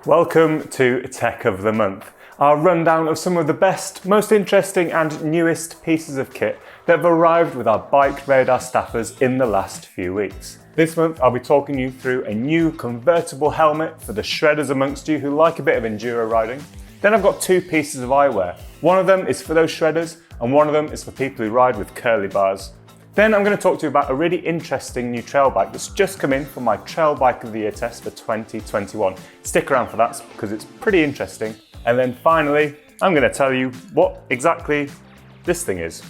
Welcome to Tech of the Month, our rundown of some of the best, most interesting and newest pieces of kit that have arrived with our BikeRadar staffers in the last few weeks. This month I'll be talking you through a new convertible helmet for the shredders amongst you who like a bit of enduro riding. Then I've got two pieces of eyewear. One of them is for those shredders and one of them is for people who ride with curly bars. Then I'm going to talk to you about a really interesting new trail bike that's just come in for my Trail Bike of the Year test for 2021. Stick around for that because it's pretty interesting. And then finally, I'm going to tell you what exactly this thing is.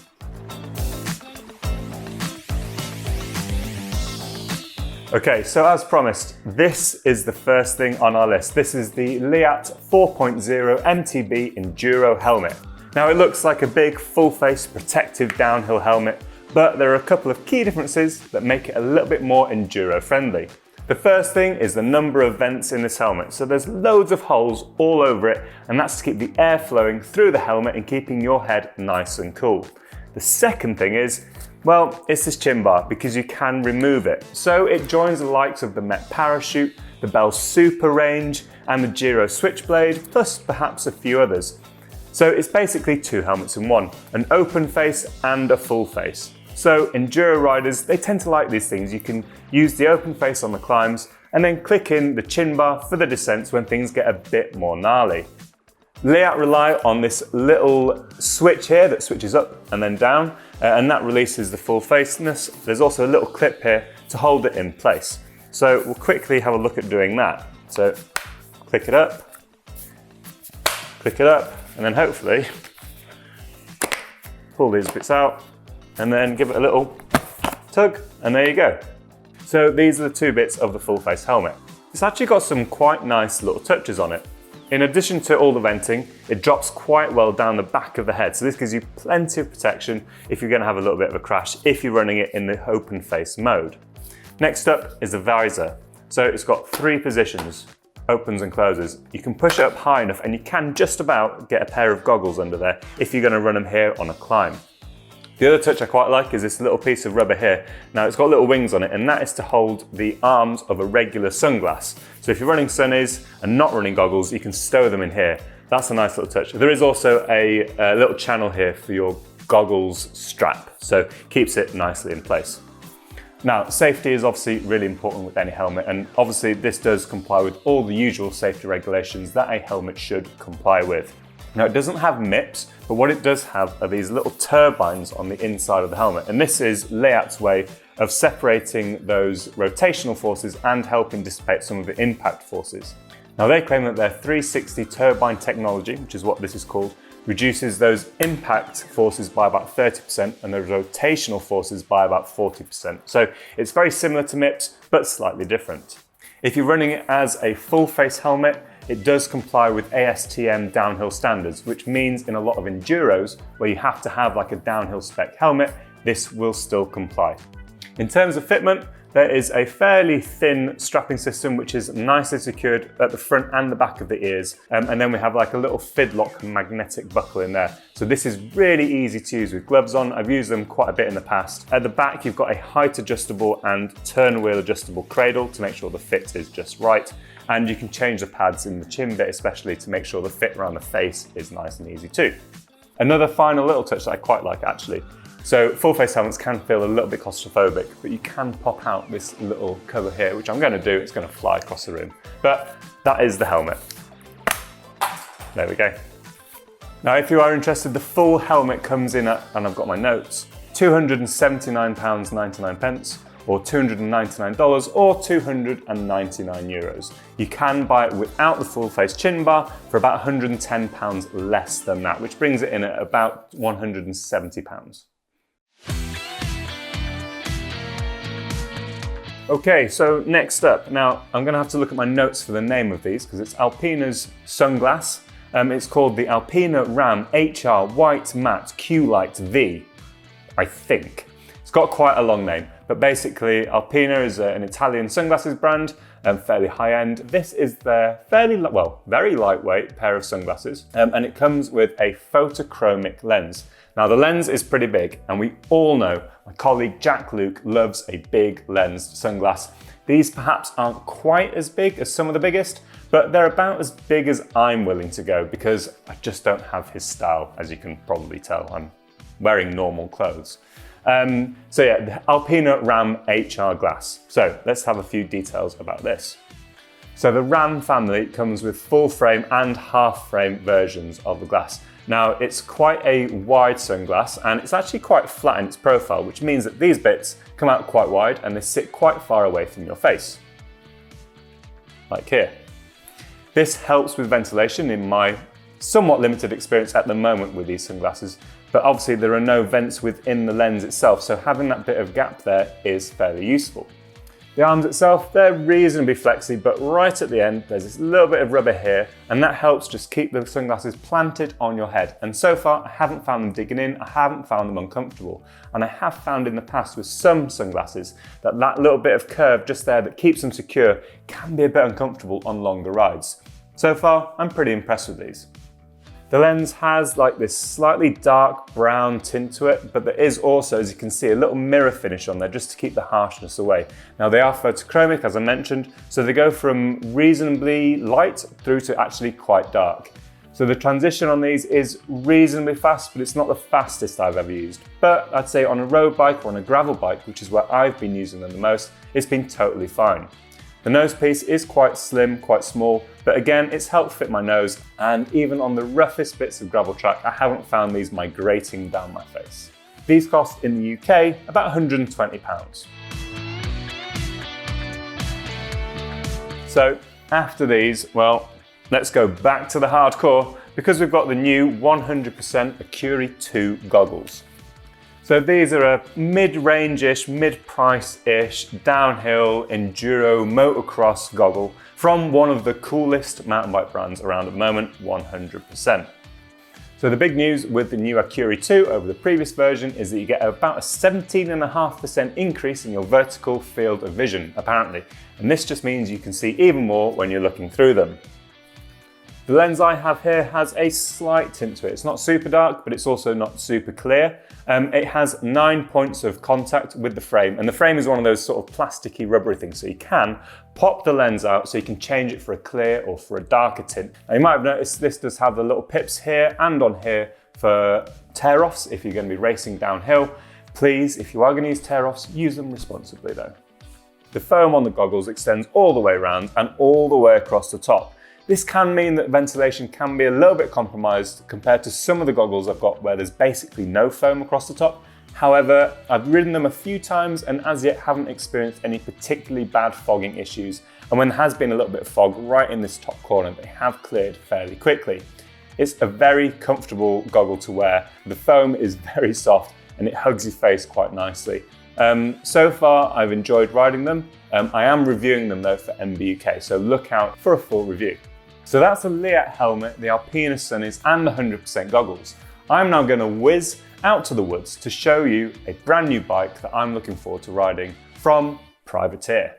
Okay, so as promised, this is the first thing on our list. This is the Leatt 4.0 MTB Enduro helmet. Now it looks like a big full-face protective downhill helmet, but there are a couple of key differences that make it a little bit more enduro friendly. The first thing is the number of vents in this helmet. So there's loads of holes all over it, and that's to keep the air flowing through the helmet and keeping your head nice and cool. The second thing is, well, it's this chin bar because you can remove it. So it joins the likes of the Met Parachute, the Bell Super range, and the Giro Switchblade, plus perhaps a few others. So it's basically two helmets in one, an open face and a full face. So enduro riders, they tend to like these things. You can use the open face on the climbs and then click in the chin bar for the descents when things get a bit more gnarly. Leatt rely on this little switch here that switches up and then down, and that releases the full faceness. There's also a little clip here to hold it in place. So we'll quickly have a look at doing that. So click it up, and then hopefully pull these bits out and then give it a little tug, and there you go. So these are the two bits of the full face helmet. It's actually got some quite nice little touches on it. In addition to all the venting, it drops quite well down the back of the head. So this gives you plenty of protection if you're going to have a little bit of a crash if you're running it in the open face mode. Next up is the visor. So it's got three positions, opens and closes. You can push it up high enough and you can just about get a pair of goggles under there if you're going to run them here on a climb. The other touch I quite like is this little piece of rubber here. Now it's got little wings on it, and that is to hold the arms of a regular sunglass. So if you're running sunnies and not running goggles, you can stow them in here. That's a nice little touch. There is also a little channel here for your goggles strap, so keeps it nicely in place. Now, safety is obviously really important with any helmet, and obviously this does comply with all the usual safety regulations that a helmet should comply with. Now it doesn't have MIPs, but what it does have are these little turbines on the inside of the helmet. And this is Leatt's way of separating those rotational forces and helping dissipate some of the impact forces. Now they claim that their 360 turbine technology, which is what this is called, reduces those impact forces by about 30% and those rotational forces by about 40%. So it's very similar to MIPs, but slightly different. If you're running it as a full face helmet, it does comply with ASTM downhill standards, which means in a lot of enduros where you have to have like a downhill spec helmet, this will still comply. In terms of fitment, there is a fairly thin strapping system which is nicely secured at the front and the back of the ears, and then we have like a little fidlock magnetic buckle in there. So this is really easy to use with gloves on. I've used them quite a bit in the past. At the back you've got a height adjustable and turn wheel adjustable cradle to make sure the fit is just right, and you can change the pads in the chin bit especially to make sure the fit around the face is nice and easy too. Another final little touch that I quite like actually. So full face helmets can feel a little bit claustrophobic, but you can pop out this little cover here, which I'm going to do. It's going to fly across the room. But that is the helmet. There we go. Now, if you are interested, the full helmet comes in at, and I've got my notes, £279.99 or $299 or €299. You can buy it without the full face chin bar for about £110 less than that, which brings it in at about £170. Okay, so next up, now I'm going to have to look at my notes for the name of these because it's Alpina's sunglass. It's called the Alpina RAM HR White Matte Q-Light V, I think. It's got quite a long name, but basically Alpina is an Italian sunglasses brand, fairly high-end. This is their very lightweight pair of sunglasses, and it comes with a photochromic lens. Now the lens is pretty big, and we all know my colleague Jack Luke loves a big lensed sunglass. These perhaps aren't quite as big as some of the biggest, but they're about as big as I'm willing to go because I just don't have his style, as you can probably tell. I'm wearing normal clothes. So yeah, the Alpina RAM HR glass. So let's have a few details about this. So the RAM family comes with full frame and half frame versions of the glass. Now it's quite a wide sunglass and it's actually quite flat in its profile, which means that these bits come out quite wide and they sit quite far away from your face, like here. This helps with ventilation in my somewhat limited experience at the moment with these sunglasses, but obviously there are no vents within the lens itself, so having that bit of gap there is fairly useful. The arms itself, they're reasonably flexy, but right at the end, there's this little bit of rubber here, and that helps just keep the sunglasses planted on your head. And so far, I haven't found them digging in, I haven't found them uncomfortable. And I have found in the past with some sunglasses that little bit of curve just there that keeps them secure can be a bit uncomfortable on longer rides. So far, I'm pretty impressed with these. The lens has like this slightly dark brown tint to it, but there is also, as you can see, a little mirror finish on there just to keep the harshness away. Now they are photochromic, as I mentioned, so they go from reasonably light through to actually quite dark. So the transition on these is reasonably fast, but it's not the fastest I've ever used. But I'd say on a road bike or on a gravel bike, which is where I've been using them the most, it's been totally fine. The nose piece is quite slim, quite small, but again, it's helped fit my nose, and even on the roughest bits of gravel track, I haven't found these migrating down my face. These cost in the UK about £120. So after these, well, let's go back to the hardcore because we've got the new 100% Acuri 2 goggles. So these are a mid-range-ish, mid-price-ish, downhill, enduro, motocross goggle from one of the coolest mountain bike brands around at the moment, 100%. So the big news with the new Acuri 2 over the previous version is that you get about a 17.5% increase in your vertical field of vision, apparently. And this just means you can see even more when you're looking through them. The lens I have here has a slight tint to it. It's not super dark, but it's also not super clear. It has 9 points of contact with the frame, and the frame is one of those sort of plasticky, rubbery things, so you can pop the lens out so you can change it for a clear or for a darker tint. Now you might have noticed this does have the little pips here and on here for tear-offs if you're going to be racing downhill. Please, if you are going to use tear-offs, use them responsibly though. The foam on the goggles extends all the way around and all the way across the top. This can mean that ventilation can be a little bit compromised compared to some of the goggles I've got where there's basically no foam across the top. However, I've ridden them a few times and as yet haven't experienced any particularly bad fogging issues. And when there has been a little bit of fog right in this top corner, they have cleared fairly quickly. It's a very comfortable goggle to wear. The foam is very soft and it hugs your face quite nicely. So far, I've enjoyed riding them. I am reviewing them though for MB UK, so look out for a full review. So that's the Leatt helmet, the Alpina Sunnies and the 100% goggles. I'm now going to whiz out to the woods to show you a brand new bike that I'm looking forward to riding from Privateer.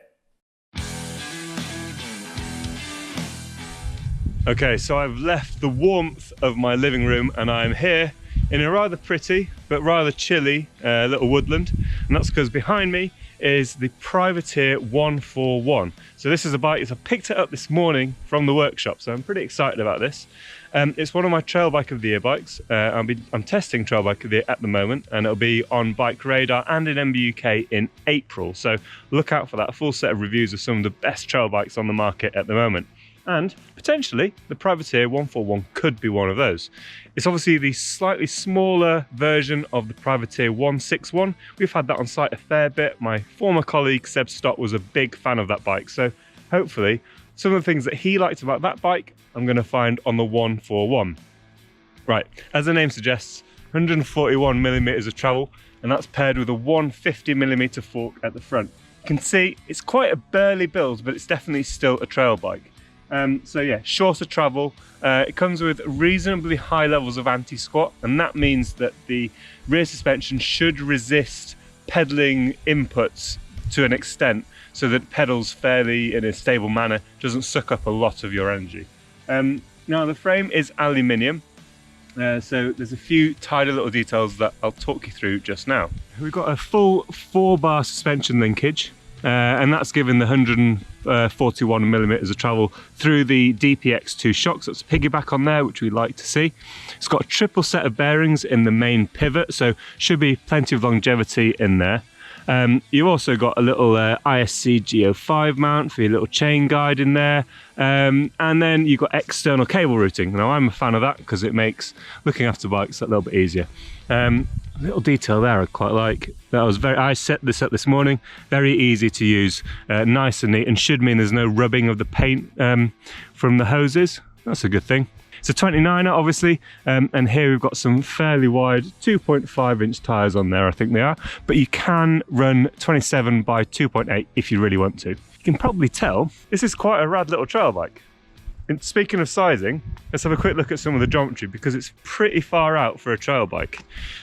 Okay, so I've left the warmth of my living room and I'm here in a rather pretty but rather chilly little woodland, and that's because behind me is the Privateer 141. So this is a bike, I picked it up this morning from the workshop, so I'm pretty excited about this. It's one of my Trail Bike of the Year bikes. I'm testing Trail Bike of the Year at the moment, and it'll be on BikeRadar and in MB UK in April. So look out for that, a full set of reviews of some of the best trail bikes on the market at the moment. And potentially the Privateer 141 could be one of those. It's obviously the slightly smaller version of the Privateer 161. We've had that on site a fair bit. My former colleague Seb Stott was a big fan of that bike, so hopefully some of the things that he liked about that bike I'm going to find on the 141. Right, as the name suggests, 141mm of travel, and that's paired with a 150mm fork at the front. You can see it's quite a burly build, but it's definitely still a trail bike. So yeah, shorter travel. It comes with reasonably high levels of anti-squat, and that means that the rear suspension should resist pedaling inputs to an extent so that it pedals fairly in a stable manner, doesn't suck up a lot of your energy. Now the frame is aluminium, so there's a few tidy little details that I'll talk you through just now. We've got a full 4-bar suspension linkage. and that's given the 141mm of travel through the DPX2 shocks. That's a piggyback on there, which we like to see. It's got a triple set of bearings in the main pivot, so should be plenty of longevity in there. You've also got a little ISC G05 mount for your little chain guide in there, and then you've got external cable routing. Now I'm a fan of that because it makes looking after bikes a little bit easier. Little detail there I quite like. I set this up this morning. Very easy to use, nice and neat, and should mean there's no rubbing of the paint from the hoses. That's a good thing. It's a 29er obviously, and here we've got some fairly wide 2.5-inch tyres on there, I think they are, but you can run 27 by 2.8 if you really want to. You can probably tell this is quite a rad little trail bike. And speaking of sizing, let's have a quick look at some of the geometry because it's pretty far out for a trail bike.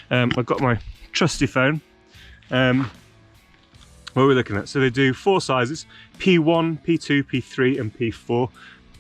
I've got my trusty phone. What are we looking at? So they do 4 sizes, P1, P2, P3 and P4.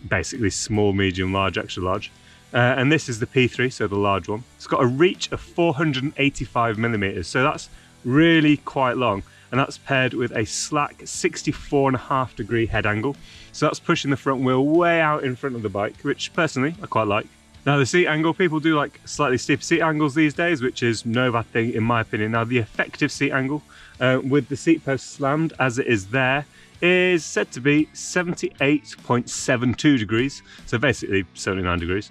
Basically small, medium, large, extra large. And this is the P3, so the large one. It's got a reach of 485mm, so that's really quite long. And that's paired with a slack 64.5 degree head angle. So that's pushing the front wheel way out in front of the bike, which personally I quite like. Now the seat angle, people do like slightly steeper seat angles these days, which is no bad thing in my opinion. Now the effective seat angle with the seat post slammed as it is there is said to be 78.72 degrees, so basically 79 degrees.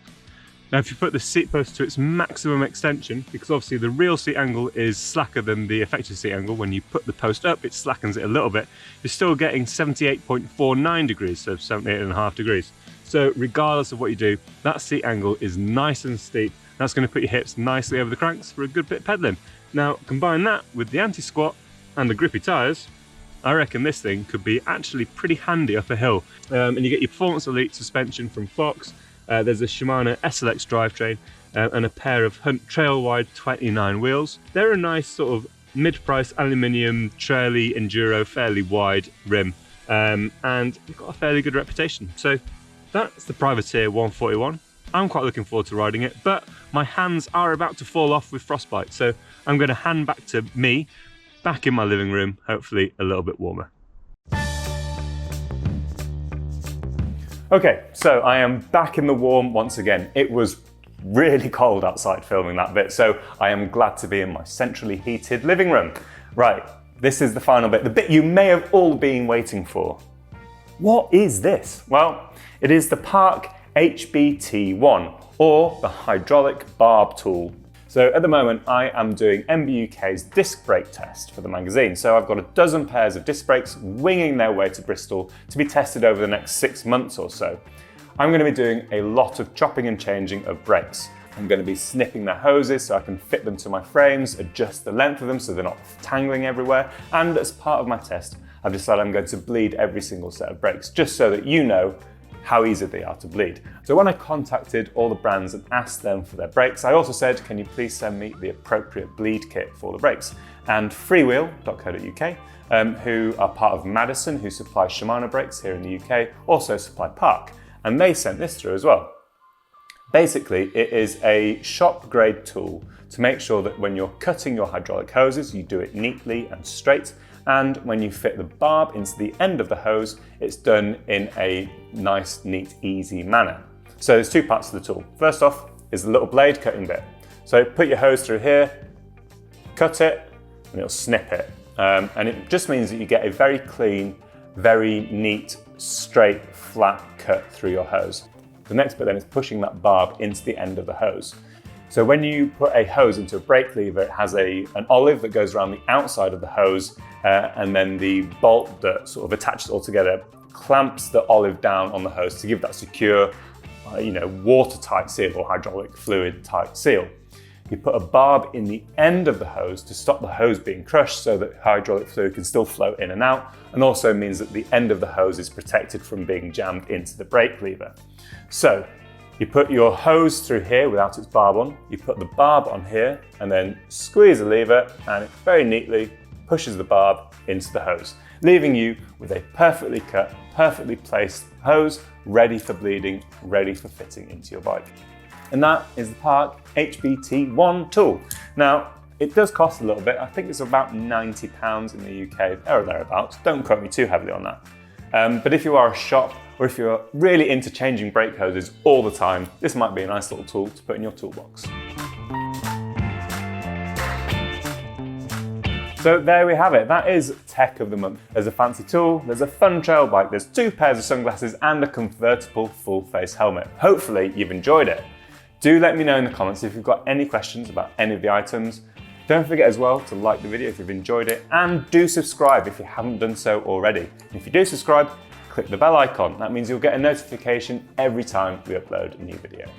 Now if you put the seat post to its maximum extension, because obviously the real seat angle is slacker than the effective seat angle, when you put the post up it slackens it a little bit, you're still getting 78.49 degrees, so 78.5 degrees. So regardless of what you do, that seat angle is nice and steep. That's going to put your hips nicely over the cranks for a good bit of pedaling. Now combine that with the anti-squat and the grippy tyres, I reckon this thing could be actually pretty handy up a hill. And you get your Performance Elite suspension from Fox. There's a Shimano SLX drivetrain and a pair of Hunt Trail Wide 29 wheels. They're a nice sort of mid-price aluminium traily enduro, fairly wide rim, and they've got a fairly good reputation. So that's the Privateer 141. I'm quite looking forward to riding it, but my hands are about to fall off with frostbite, so I'm going to hand back to me, back in my living room, hopefully a little bit warmer. Okay, so I am back in the warm once again. It was really cold outside filming that bit, so I am glad to be in my centrally heated living room. Right, this is the final bit, the bit you may have all been waiting for. What is this? Well, it is the Park HBT1, or the hydraulic barb tool. So at the moment, I am doing MBUK's disc brake test for the magazine. So I've got a dozen pairs of disc brakes winging their way to Bristol to be tested over the next 6 months or so. I'm going to be doing a lot of chopping and changing of brakes. I'm going to be snipping their hoses so I can fit them to my frames, adjust the length of them so they're not tangling everywhere. And as part of my test, I've decided I'm going to bleed every single set of brakes, just so that you know how easy they are to bleed. So when I contacted all the brands and asked them for their brakes, I also said, can you please send me the appropriate bleed kit for the brakes? And freewheel.co.uk, who are part of Madison, who supply Shimano brakes here in the UK, also supply Park, and they sent this through as well. Basically, it is a shop grade tool to make sure that when you're cutting your hydraulic hoses, you do it neatly and straight. And when you fit the barb into the end of the hose, it's done in a nice, neat, easy manner. So there's 2 parts to the tool. First off is the little blade cutting bit. So put your hose through here, cut it, and it'll snip it. And it just means that you get a very clean, very neat, straight, flat cut through your hose. The next bit then is pushing that barb into the end of the hose. So when you put a hose into a brake lever, it has an olive that goes around the outside of the hose, and then the bolt that sort of attaches it all together clamps the olive down on the hose to give that secure, watertight seal or hydraulic fluid tight seal. You put a barb in the end of the hose to stop the hose being crushed so that hydraulic fluid can still flow in and out, and also means that the end of the hose is protected from being jammed into the brake lever. So you put your hose through here without its barb on, you put the barb on here, and then squeeze the lever, and it very neatly pushes the barb into the hose, leaving you with a perfectly cut, perfectly placed hose, ready for bleeding, ready for fitting into your bike. And that is the Park HBT1 tool. Now, It does cost a little bit. I think it's about £90 in the UK, there or thereabouts. Don't quote me too heavily on that. But if you are a shop, or if you're really into changing brake hoses all the time, this might be a nice little tool to put in your toolbox. So there we have it, that is Tech of the Month. There's a fancy tool, there's a fun trail bike, there's 2 pairs of sunglasses and a convertible full face helmet. Hopefully you've enjoyed it. Do let me know in the comments if you've got any questions about any of the items. Don't forget as well to like the video if you've enjoyed it, and do subscribe if you haven't done so already. And if you do subscribe, click the bell icon. That means you'll get a notification every time we upload a new video.